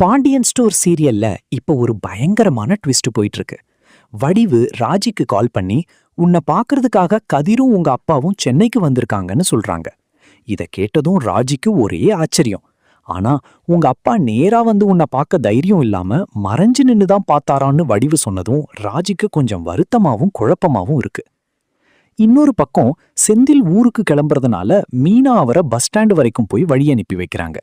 Pandian store சீரியல்ல இப்ப ஒரு பயங்கரமான ட்விஸ்ட் போயிட்டு இருக்கு. வடிவு ராஜிக்கு கால் பண்ணி உன்னை பார்க்கறதுக்காக கதிரும் உங்க அப்பாவும் சென்னைக்கு வந்திருக்காங்கன்னு சொல்றாங்க. இத கேட்டதும் ராஜிக்கு ஒரே ஆச்சரியம். ஆனா உங்க அப்பா நேரா வந்து உன்னை பார்க்க தைரியம் இல்லாம மறைஞ்சு நின்னுதான் பார்த்தாரான்னு வடிவு சொன்னதும் ராஜிக்கு கொஞ்சம் வருத்தமாவும் குழப்பமாவும் இருக்கு. இன்னொரு பக்கம் செந்தில் ஊருக்கு கிளம்புறதுனால மீனா அவரை பஸ் ஸ்டாண்டு வரைக்கும் போய் வழி அனுப்பி வைக்கிறாங்க.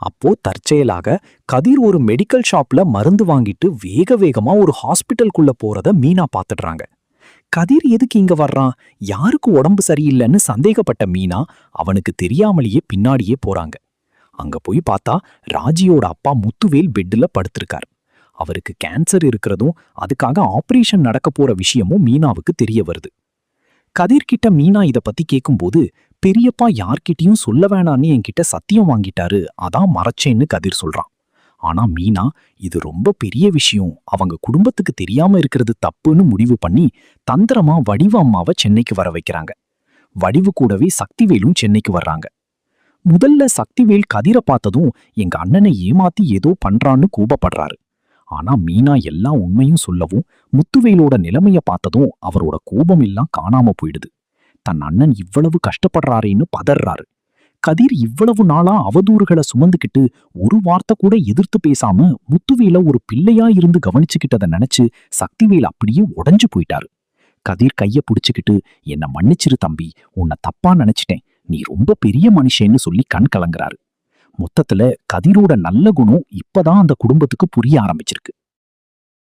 அப்போ தற்செயலாக கதிர் ஒரு மெடிக்கல் ஷாப்ல மருந்து வாங்கிட்டு வேக வேகமா ஒரு ஹாஸ்பிட்டலுக்குள்ள போறத மீனா பாத்துடுறாங்க. கதிர் எதுக்கு இங்க வர்றான், யாருக்கு உடம்பு சரியில்லைன்னு சந்தேகப்பட்ட மீனா அவனுக்கு தெரியாமலேயே பின்னாடியே போறாங்க. அங்க போய் பார்த்தா ராஜியோட அப்பா முத்துவேல் பெட்ல படுத்திருக்கார். அவருக்கு கேன்சர் இருக்கிறதும் அதுக்காக ஆபரேஷன் நடக்க போற விஷயமும் மீனாவுக்கு தெரிய வருது. கதிர்கிட்ட மீனா இத பத்தி கேட்கும்போது, பெரியப்பா யார்கிட்டயும் சொல்ல வேணான்னு என்கிட்ட சத்தியம் வாங்கிட்டாரு, அதான் மறைச்சேன்னு கதிர் சொல்றான். ஆனா மீனா இது ரொம்ப பெரிய விஷயம், அவங்க குடும்பத்துக்கு தெரியாம இருக்கிறது தப்புன்னு முடிவு பண்ணி தந்திரமா வடிவு அம்மாவை சென்னைக்கு வர வைக்கிறாங்க. வடிவு கூடவே சக்திவேலும் சென்னைக்கு வர்றாங்க. முதல்ல சக்திவேல் கதிரை பார்த்ததும் எங்க அண்ணனை ஏமாத்தி ஏதோ பண்றான்னு கோபப்படுறாரு. ஆனா மீனா எல்லா உண்மையும் சொல்லவும் முத்துவேலோட நிலைமைய பார்த்ததும் அவரோட கோபம் எல்லாம் காணாம போயிடுது. தன் அண்ணன் இவ்வளவு கஷ்டப்படுறாரேன்னு பதறாரு. கதிர் இவ்வளவு நாளா அவதூறுகளை சுமந்துக்கிட்டு ஒரு வார்த்தை கூட எதிர்த்து பேசாம முத்துவேல ஒரு பிள்ளையா இருந்து கவனிச்சுக்கிட்டதை நினைச்சு சக்திவேல் அப்படியே உடைஞ்சு போயிட்டாரு. கதிர் கைய புடிச்சுக்கிட்டு என்ன மன்னிச்சிரு தம்பி, உன்னை தப்பா நினைச்சிட்டேன், நீ ரொம்ப பெரிய மனுஷன்னு சொல்லி கண் கலங்குறாரு. மொத்தத்துல கதிரோட நல்ல குணம் இப்பதான் அந்த குடும்பத்துக்கு புரிய ஆரம்பிச்சிருக்கு.